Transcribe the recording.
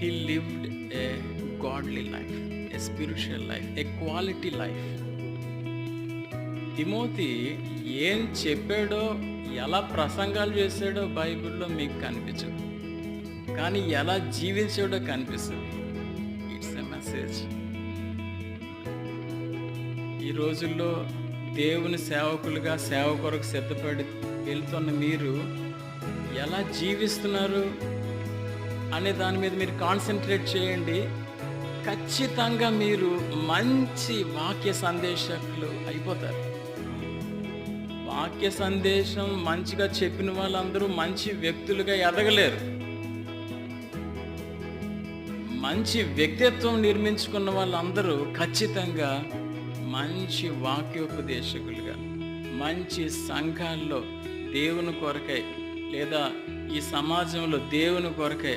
He lived a godly life, a spiritual life, a quality life. Timothy ఏం చెప్పాడో, ఎలా ప్రసంగాలు చేశాడో బైబిల్లో మీకు కనిపించదు, కానీ ఎలా జీవించాడో కనిపిస్తుంది. It's a message. ఈ రోజుల్లో దేవుని సేవకులుగా సేవ కొరకు సిద్ధపడి వెళ్తున్న మీరు ఎలా జీవిస్తున్నారు అనే దాని మీద మీరు కాన్సన్ట్రేట్ చేయండి. ఖచ్చితంగా మీరు మంచి వాక్య సందేశకులు అయిపోతారు. వాక్య సందేశం మంచిగా చెప్పిన వాళ్ళందరూ మంచి వ్యక్తులుగా ఎదగలేరు. మంచి వ్యక్తిత్వం నిర్మించుకున్న వాళ్ళందరూ ఖచ్చితంగా మంచి వాక్యోపదేశకులుగా, మంచి సంఘాల్లో దేవుని కొరకై లేదా ఈ సమాజంలో దేవుని కొరకై